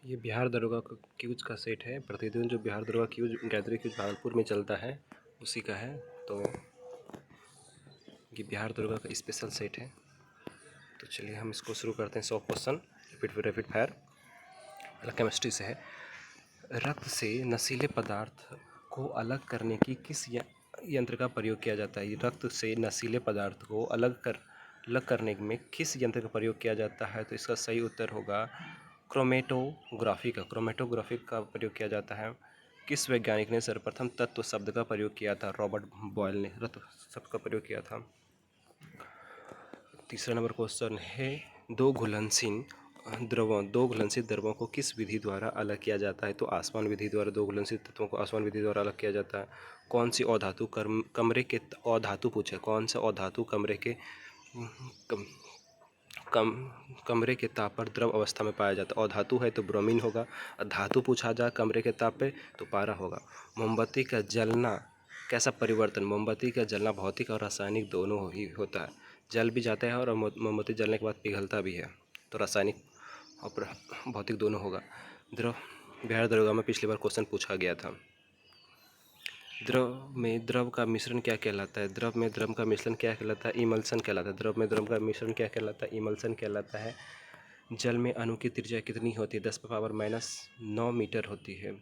ये बिहार दरोगा का क्यूज का सेट है। प्रतिदिन जो बिहार दरोगा क्यूज गैदरी क्यूज भागलपुर में चलता है उसी का है। तो ये बिहार दरोगा का स्पेशल सेट है। तो चलिए हम इसको शुरू करते हैं। 100 क्वेश्चन रैपिड फायर केमिस्ट्री से है। रक्त से नशीले पदार्थ को अलग करने की किस यंत्र का प्रयोग किया जाता है? रक्त से नशीले पदार्थ को अलग करने में किस यंत्र का प्रयोग किया जाता है? तो इसका सही उत्तर होगा क्रोमेटोग्राफी का प्रयोग किया जाता है। किस वैज्ञानिक ने सर्वप्रथम तत्व शब्द का प्रयोग किया था? रॉबर्ट बॉयल ने तत्व शब्द का प्रयोग किया था। तीसरा नंबर क्वेश्चन है, दो घुलनशील द्रवों को किस विधि द्वारा अलग किया जाता है? तो आसमान विधि द्वारा दो घुलनशील तत्वों को आसमान विधि द्वारा अलग किया जाता है। कौन सी अधातु कमरे के अधातु पूछे कौन सा अधातु कमरे के ताप पर द्रव अवस्था में पाया जाता है? अधातु है तो ब्रोमीन होगा। धातु पूछा जाए कमरे के ताप पे तो पारा होगा। मोमबत्ती का जलना कैसा परिवर्तन? मोमबत्ती का जलना भौतिक और रासायनिक दोनों ही होता है। जल भी जाता है और मोमबत्ती जलने के बाद पिघलता भी है। तो रासायनिक और भौतिक दोनों होगा। बिहार दरोगा में पिछली बार क्वेश्चन पूछा गया था। द्रव का मिश्रण क्या कहलाता है? द्रव में द्रव का मिश्रण क्या कहलाता है? इमल्सन कहलाता है। द्रव में द्रव का मिश्रण क्या कहलाता है? इमल्सन कहलाता है। जल में अणु की त्रिज्या कितनी होती है? 10⁻⁹ मीटर होती है।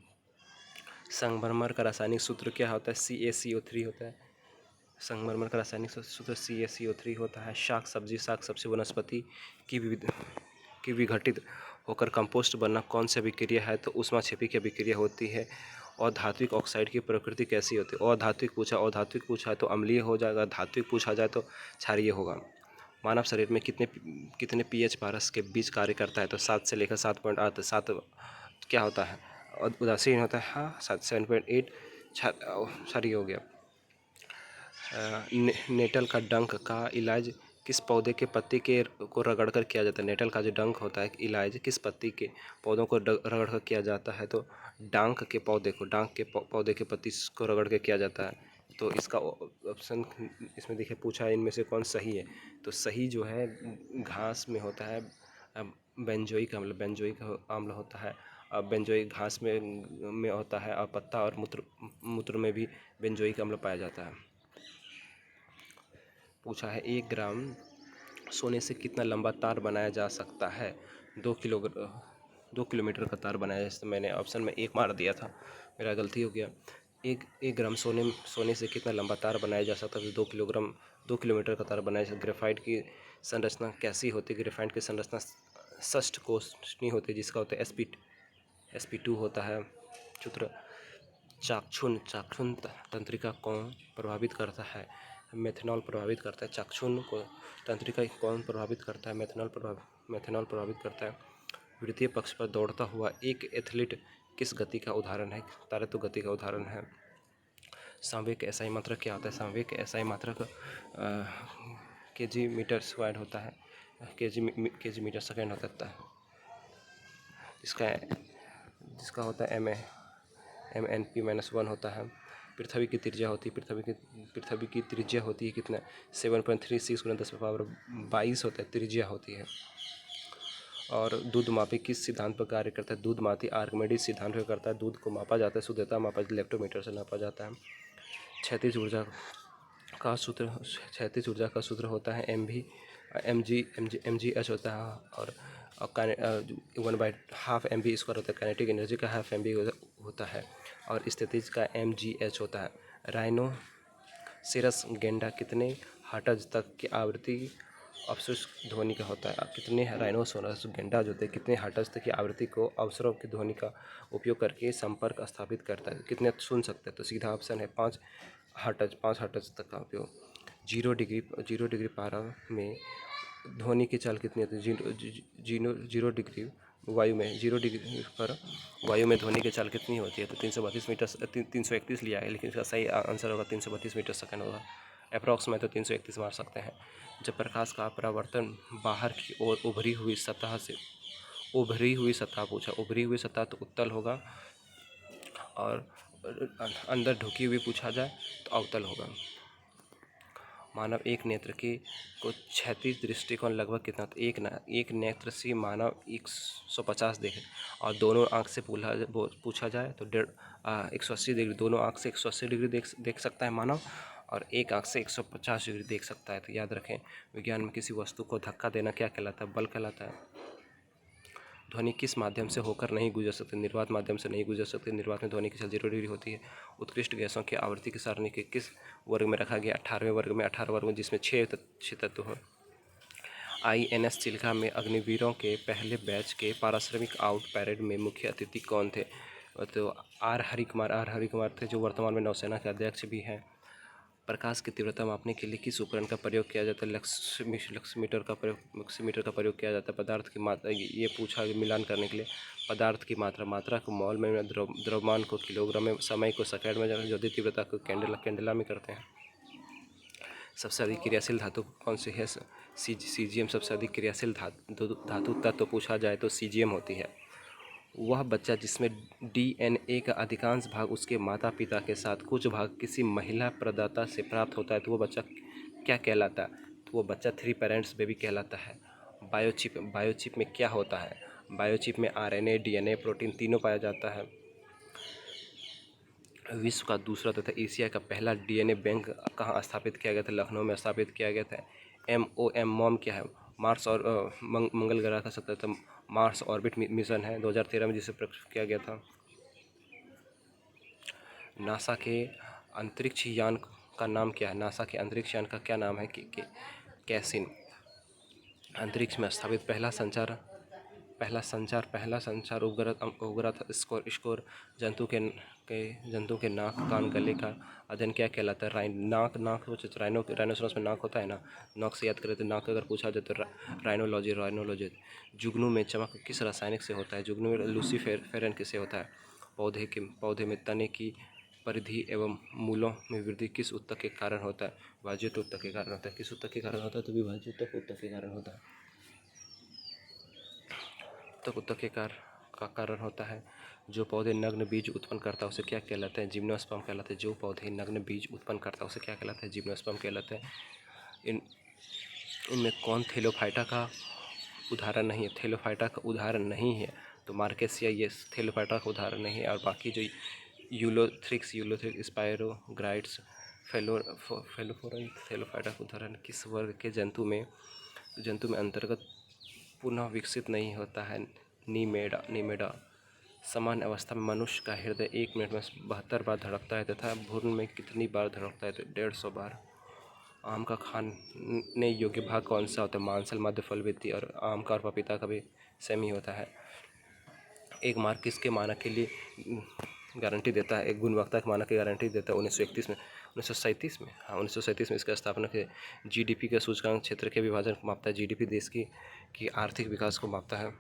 संगमरमर का रासायनिक सूत्र क्या होता है? CaCO3 होता है। संगमरमर का रासायनिक सूत्र CaCO3 होता है। शाक सब्जी वनस्पति की विघटित होकर कंपोस्ट बनना कौन सी अभिक्रिया है? तो ऊष्माक्षेपी की अभिक्रिया होती है। और धात्विक ऑक्साइड की प्रकृति कैसी होती है? अधात्विक पूछा है तो अम्लीय हो जाएगा। धात्विक पूछा जाए तो क्षारीय होगा। मानव शरीर में कितने pH पारस के बीच कार्य करता है? तो 7 से लेकर 7.8। 7 क्या होता है? उदासीन होता है। हाँ, 7.8 क्षारीय हो गया। नेटल का डंक का इलाज किस पौधे के पत्ती को रगड़कर किया जाता है? नेटल का जो डंक होता है इलाज किस पत्ती के पौधों को रगड़कर किया जाता है? तो डांक के पौधे के पत्ती को रगड़ के किया जाता है। तो इसका ऑप्शन इसमें देखिए पूछा है इनमें से कौन सही है? तो सही जो है घास में होता है बेंजोइक अम्ल होता है। बेंजोइक घास में होता है और पत्ता और मूत्र में भी बेंजोइक अम्ल पाया जाता है। पूछा है 1 ग्राम सोने से कितना लंबा तार बनाया जा सकता है? 2 किलोमीटर का तार बनाया जा सकता है। मैंने ऑप्शन में 1 मार दिया था, मेरा गलती हो गया। 1 ग्राम सोने से कितना लंबा तार बनाया जा सकता है? 2 किलोमीटर का तार बनाया जा सकता है। ग्रेफाइट की संरचना कैसी होती है? ग्रेफाइट की संरचना षष्ठ कोष्ठनी होती है जिसका होता है sp2 होता है। सूत्र चाक्षुण तंत्रिका कौन प्रभावित करता है? मेथनॉल प्रभावित करता है। चाक्षुण को तंत्रिका कौन प्रभावित करता है? मेथनॉल प्रभावित करता है। वृत्तीय पक्ष पर दौड़ता हुआ एक एथलीट किस गति का उदाहरण है? ताड़ित गति का उदाहरण है। संवेग का SI मात्रक क्या होता है? संवेग का SI मात्रक kg मीटर स्क्वायर होता है। kg मीटर सेकेंड होता है। जिसका होता है MnP-1 होता है। पृथ्वी की त्रिज्या होती है कितना? 7.36 × 10⁻22 होता है त्रिज्या होती है। और दूध मापी किस सिद्धांत पर कार्य करता है? दूध मापी आर्किमिडीज सिद्धांत पर करता है। दूध को मापा जाता है, शुद्धता मापा लेक्टोमीटर से नापा जाता है। क्षैतिज ऊर्जा का सूत्र होता है mgh होता है। और 1/2 mv स्क्वायर होता है। काइनेटिक एनर्जी का 1/2 mv होता है। और स्थितिज का mgh होता है। राइनोसेरस गेंडा कितने हर्ट्ज तक की आवृत्ति अवशोषक ध्वनि का होता है? कितने राइनोसेरस गेंडा जो होते हैं कितने हर्ट्ज तक की आवृत्ति को अवसरों की ध्वनि का उपयोग करके संपर्क स्थापित करता है? कितने सुन सकते हैं? तो सीधा ऑप्शन है 5 हर्ट्ज तक का उपयोग। 0 डिग्री पारा में ध्वनि की चाल कितनी होती है? 0 डिग्री वायु में 0 डिग्री पर वायु में ध्वनि की चाल कितनी होती है? तो 331 लिया है, लेकिन इसका सही आंसर होगा 332 मीटर सेकंड होगा। अप्रॉक्स में तो 331 मार सकते हैं। जब प्रकाश का परावर्तन बाहर की ओर उभरी हुई सतह तो उत्तल होगा। और अंदर ढुकी हुई पूछा जाए तो अवतल होगा। मानव एक नेत्र की को क्षैतिज दृष्टिकोण लगभग कितना, तो एक नेत्र से मानव 150 देखे, और दोनों आँख से पूछा जाए तो 180 डिग्री, दोनों आँख से 180 डिग्री देख सकता है मानव, और एक आँख से 150 डिग्री देख सकता है। तो याद रखें, विज्ञान में किसी वस्तु को धक्का देना क्या कहलाता है, बल कहलाता है। ध्वनि किस माध्यम से होकर नहीं गुजर सकती, निर्वात माध्यम से नहीं गुजर सकती, निर्वात में ध्वनि की चल 0 डिग्री होती है। उत्कृष्ट गैसों की आवृत्ति की सारणी के किस वर्ग में रखा गया, 18वें वर्ग में, 18 वर्ग में, जिसमें 6 तत्व हैं। INS चिल्का में अग्निवीरों के पहले बैच के पारिश्रमिक आउट पैरेड में मुख्य अतिथि कौन थे, तो आर हरिकुमार थे, जो वर्तमान में नौसेना के अध्यक्ष भी हैं। प्रकाश की तीव्रता मापने के लिए किस उपकरण का प्रयोग किया जाता है, लक्समीटर का प्रयोग किया जाता है। पदार्थ की मात्रा, ये पूछा मिलान करने के लिए, पदार्थ की मात्रा को मॉल में, द्रव्यमान को किलोग्राम में, समय को सेकंड में, ज्योति तीव्रता को कैंडेला में करते हैं। सबसे अधिक क्रियाशील धातु कौन सी है, सीजियम सबसे अधिक क्रियाशील धातु तत्व पूछा जाए तो सीजियम होती है। वह बच्चा जिसमें DNA का अधिकांश भाग उसके माता पिता के साथ कुछ भाग किसी महिला प्रदाता से प्राप्त होता है, तो वो बच्चा क्या कहलाता है, तो वो बच्चा 3 पेरेंट्स बेबी कहलाता है। बायोचिप में क्या होता है, बायोचिप में RNA, DNA, प्रोटीन तीनों पाया जाता है। विश्व का दूसरा तथा एशिया का पहला DNA बैंक कहाँ स्थापित किया गया था, लखनऊ में स्थापित किया गया था। MOM क्या है, मार्स और मंगल ग्रह का 17वां मार्स ऑर्बिट मिशन है 2013 में, जिसे प्रक्षेपित किया गया था। नासा के अंतरिक्ष यान का नाम क्या है, नासा के अंतरिक्ष यान का क्या नाम है, कैसिन। अंतरिक्ष में स्थापित पहला संचार उपग्रह था स्कोर। जंतु के नाक, कान, गले का अध्ययन क्या कहलाता है, नाक राइनोसोरस में नाक होता है ना, नाक से याद करें तो नाक अगर पूछा जाए तो राइनोलॉजी। जुगनू में चमक किस रासायनिक से होता है, जुगनू में लूसीफेरन किससे होता है। पौधे में तने की परिधि एवं मूलों में वृद्धि किस ऊतक के कारण होता है, विभाज्यता ऊतक के कारण होता है। किस ऊतक के कारण होता है, तो विभाज्यता ऊतक के कारण होता है। ऊतक के कारण होता है। जो पौधे नग्न बीज उत्पन्न करता है उसे क्या कहलाता है, जिम्नोस्पर्म कहलाता है। जो पौधे नग्न बीज उत्पन्न करता है उसे क्या कहलाता है, जिम्नोस्पर्म कहलाता है। इनमें कौन थेलोफाइटा का उदाहरण नहीं है, थेलोफाइटा का उदाहरण नहीं है, तो मार्केसिया ये थेलोफाइटा का उदाहरण नहीं है। और बाकी जो यूलोथ्रिक्स, स्पायरोग्राइड्स, फेलोफोरा थेलोफाइटा का उदाहरण। किस वर्ग के जंतु में अंतर्गत पुनः विकसित नहीं होता है, नीमेडा। सामान्य अवस्था में मनुष्य का हृदय 1 मिनट में 72 बार धड़कता है तथा भ्रूण में कितनी बार धड़कता है, तो 150 बार। आम का खाने योग्य भाग कौन सा होता है, मांसल, मध्य, फल, वित्ती। और आम का और पपीता का भी सेम ही होता है। एक मार्क किसके मानक के लिए गारंटी देता है, एक गुणवत्ता के मानक की गारंटी देता है, 1937 में, हाँ 1937 में इसका स्थापना है। GDP का सूचकांक क्षेत्र के विभाजन को मापता है, GDP देश की आर्थिक विकास को मापता है।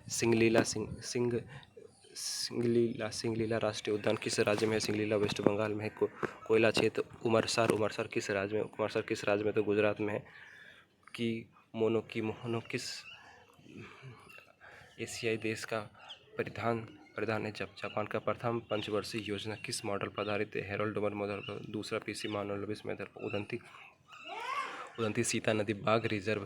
सिंगलीला राष्ट्रीय उद्यान किस राज्य में है, सिंगलीला वेस्ट बंगाल में है। कोयला क्षेत्र उमरसर किस राज्य में, तो गुजरात में है। मोनो किस एशियाई देश का परिधान है, जापान का। प्रथम पंचवर्षीय योजना किस मॉडल पर आधारित है, हैरोल्ड डोमर मॉडल पर। दूसरा PC मानोलविस मेथड पर। उदंती सीता नदी बाघ रिजर्व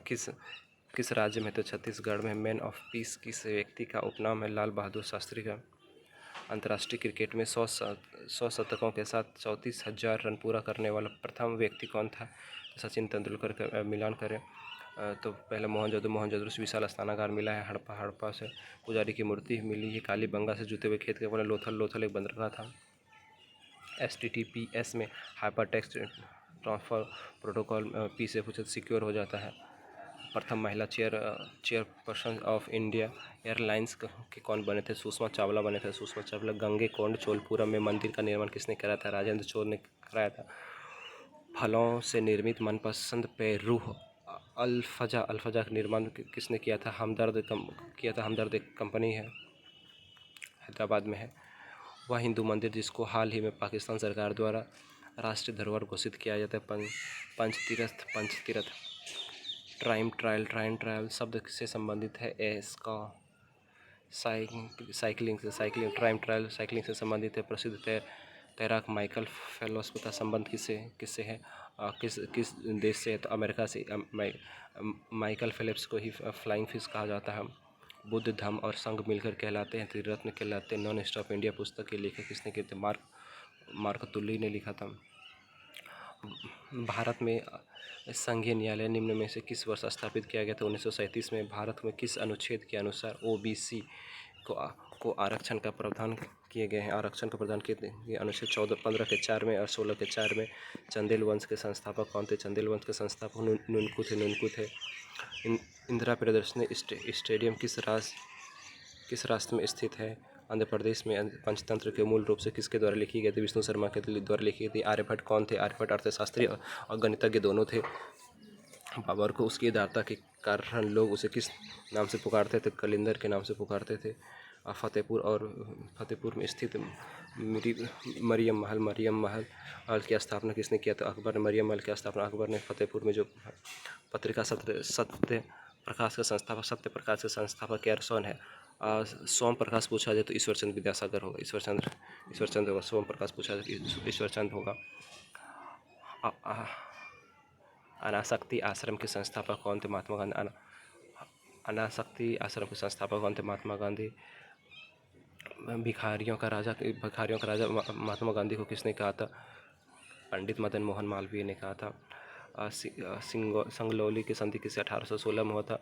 किस राज्य में, तो छत्तीसगढ़ में। मैन ऑफ पीस किस व्यक्ति का उपनाम है, लाल बहादुर शास्त्री का। अंतर्राष्ट्रीय क्रिकेट में 100 शतकों के साथ 34,000 रन पूरा करने वाला प्रथम व्यक्ति कौन था, तो सचिन तेंदुलकर का मिलान करें तो पहले मोहनजोदड़ो से विशाल स्नानागार मिला है। हड़प्पा से पुजारी की मूर्ति मिली है। कालीबंगा से जुते हुए खेत के बने लोथल एक बंदरगाह था। HTTPS में hyper text transfer protocol P से पूछे सिक्योर हो जाता है। प्रथम महिला चेयरपर्सन ऑफ इंडिया एयरलाइंस के कौन बने थे, सुषमा चावला बने थे। गंगैकोंड चोलपुरम में मंदिर का निर्माण किसने कराया था, राजेंद्र चोल ने कराया था। फलों से निर्मित मनपसंद पेय रूह अल्फजा का निर्माण किसने किया था, हमदर्द एक कंपनी है, हैदराबाद में है। वह हिंदू मंदिर जिसको हाल ही में पाकिस्तान सरकार द्वारा राष्ट्रीय धरोहर घोषित किया जाता है, पंचतीर्थ। टाइम ट्रायल शब्द से संबंधित है, इसका साइकिलिंग टाइम ट्रायल साइकिलिंग से संबंधित है। प्रसिद्ध तैराक माइकल फेलोप्स का संबंध किससे है? किस किस देश से है? तो अमेरिका से। माइकल फेलोप्स को ही फ्लाइंग फिश कहा जाता है। बुद्ध धम्म और संघ मिलकर कहलाते हैं त्रिरत्न कहलाते हैं। नॉन स्टॉप इंडिया पुस्तक के लेखक किसने किए थे? मार्क तुल्ली ने लिखा था। भारत में संघीय न्यायालय निम्न में से किस वर्ष स्थापित किया गया था? 1937 में। भारत में किस अनुच्छेद के अनुसार ओबीसी को आरक्षण का प्रावधान किए गए हैं? आरक्षण का प्रावधान किए अनुच्छेद 15 के 4 में और 16 के 4 में। चंदेल वंश के संस्थापक कौन थे? चंदेल वंश के संस्थापक नुनकू थे। इंदिरा प्रियदर्शनी स्टेडियम किस राष्ट्र में स्थित है? आंध्र प्रदेश में। पंचतंत्र के मूल रूप से किसके द्वारा लिखी गई थी? विष्णु शर्मा के द्वारा लिखी गई थी। आर्यभट्ट कौन थे? आर्यभट्ट अर्थशास्त्री और गणितज्ञ दोनों थे। बाबर को उसकी उदारता के कारण लोग उसे किस नाम से पुकारते थे? कलिंदर के नाम से पुकारते थे। फतेहपुर में स्थित मरियम महल की स्थापना किसने किया था? अकबर ने। मरियम महल की स्थापना अकबर ने। फतेहपुर में जो पत्रिका सत्य प्रकाश का संस्थापक केयरसॉन है। सोम प्रकाश पूछा जाए तो ईश्वरचंद्र विद्यासागर होगा। ईश्वरचंद्र होगा। सोम प्रकाश पूछा जाए तो ईश्वरचंद्र होगा। अनासक्ति आश्रम के संस्थापक कौन थे? महात्मा गांधी। अनासक्ति आश्रम के संस्थापक कौन थे? महात्मा गांधी। भिखारियों का राजा महात्मा गांधी को किसने कहा था? पंडित मदन मोहन मालवीय ने कहा था। सिंगरौली की संधि किसे 1816 में हुआ था?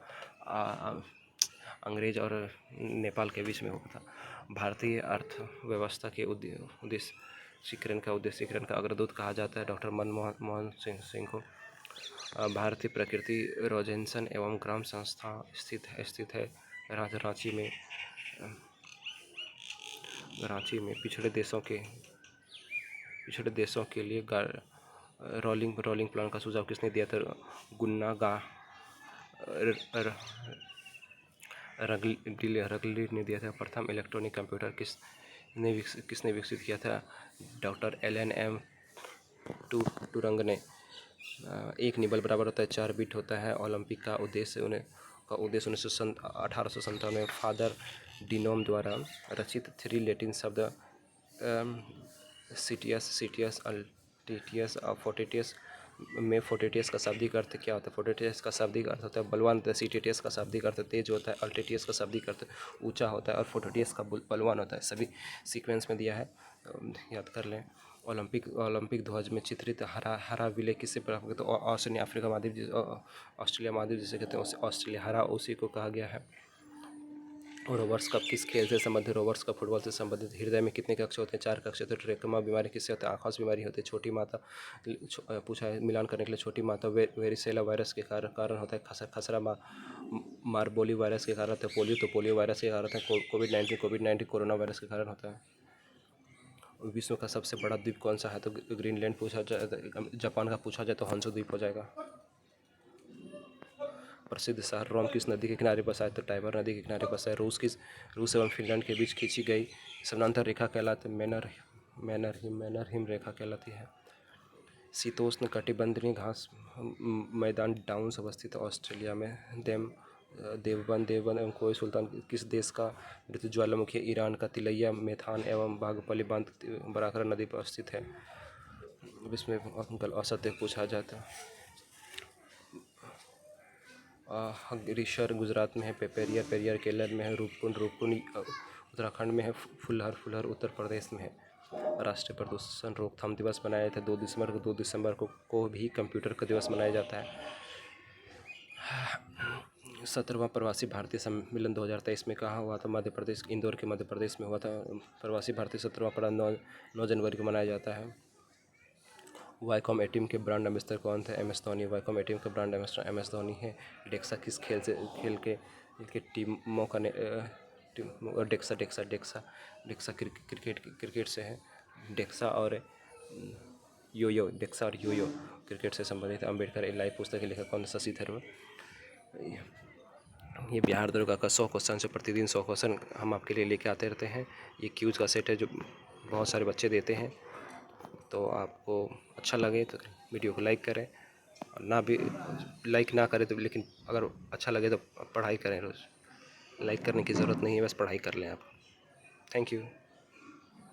अंग्रेज और नेपाल के बीच में हुआ था। भारतीय अर्थव्यवस्था के उद्देश्यीकरण का अग्रदूत कहा जाता है डॉक्टर मनमोहन सिंह को। भारतीय प्रकृति रोजेंसन एवं ग्राम संस्था स्थित है रांची में। पिछड़े देशों के लिए रोलिंग प्लान का सुझाव किसने दिया था? गुन्ना रगली ने दिया था। प्रथम इलेक्ट्रॉनिक कंप्यूटर किसने विकसित किया था? डॉक्टर एलन एम टूरंग ने। एक निबल बराबर होता है 4 बिट होता है। ओलंपिक का उद्देश्य 1897 में फादर डिनोम द्वारा रचित 3 लैटिन शब्द सिटियस अल्टिटियस और फोर्टिटियस में फोर्टिटियस का शाब्दिक अर्थ क्या होता है? फोर्टिटियस का शाब्दिक अर्थ होता है बलवान। सिटियस का शाब्दिक अर्थ तेज होता है। अल्टिटियस का शाब्दिक अर्थ ऊंचा होता है और फोर्टिटियस का बलवान होता है। सभी सीक्वेंस में दिया है, याद कर लें। ओलंपिक ध्वज में चित्रित हरा विलेय किससे प्राप्त किया? तो ऑस्ट्रेलिया महाद्वीप जिसे कहते हैं ऑस्ट्रेलिया हरा, उसी को कहा गया है। रोबर्ट्स कप किस खेल से संबंधित? रोबर्ट्स कप फुटबॉल से संबंधित। हृदय में कितने कक्ष होते हैं? 4 कक्ष होते हैं। ट्रेकोमा बीमारी किससे होता है? आँखों से बीमारी होती है। छोटी माता पूछा है मिलान करने के लिए। छोटी माता वेरिसेला वायरस के कारण होता है। खसरा मारबोली वायरस के कारण होता है। पोलियो तो पोलियो वायरस के कारण होता है। कोविड-19 कोरोना वायरस के कारण होता है। विश्व का सबसे बड़ा द्वीप कौन सा है? तो ग्रीनलैंड पूछा जाए। जापान का पूछा जाए तो हंसो द्वीप हो जाएगा। प्रसिद्ध शहर रोम किस नदी के किनारे बसा है? तो टाइबर नदी के किनारे बसा है। रूस एवं फिनलैंड के बीच खींची गई समानांतर रेखा कहलाती है मैनर हिम रेखा कहलाती है। शीतोष्ण कटिबंधीय घास मैदान डाउन्स अवस्थित ऑस्ट्रेलिया में। देवबंद एवं कोई सुल्तान किस देश का मृत ज्वालामुखी? ईरान का। तिलैया मेथान एवं बागपली बांध बराकर नदी पर स्थित है। इसमें अंकल असत्य पूछा जाता है। ऋषर गुजरात में है। पेरियार केरल में है। रूपकुंड उत्तराखंड में है। फुलहर उत्तर प्रदेश में है। राष्ट्रीय प्रदूषण रोकथाम दिवस मनाया जाता है 2 दिसंबर को। 2 दिसंबर को भी कंप्यूटर का दिवस मनाया जाता है। 17वां प्रवासी भारतीय सम्मेलन 2023 में कहाँ हुआ था? मध्य प्रदेश, इंदौर के मध्य प्रदेश में हुआ था। प्रवासी भारतीय 17वां पड़ा 9 जनवरी को मनाया जाता है। वाईकॉम एटीएम के ब्रांड एम्बेसडर कौन थे? MS धोनी। वाईकॉम एटीएम का ब्रांड एम्बेसडर MS धोनी है। डेक्सा किस खेल के टीमों का डेक्सा क्रिकेट से है। डेक्सा और योयो क्रिकेट से संबंधित। अम्बेडकर लाइव पुस्तक के लेखक कौन? शशि थरूर। ये बिहार दरोगा का 100 क्वेश्चन से प्रतिदिन 100 क्वेश्चन हम आपके लिए लेके आते रहते हैं। ये क्यूज का सेट है जो बहुत सारे बच्चे देते हैं। तो आपको अच्छा लगे तो वीडियो को लाइक करें, और लाइक ना करें तो, लेकिन अगर अच्छा लगे तो पढ़ाई करें रोज़। लाइक करने की ज़रूरत नहीं है, बस पढ़ाई कर लें आप। Thank you.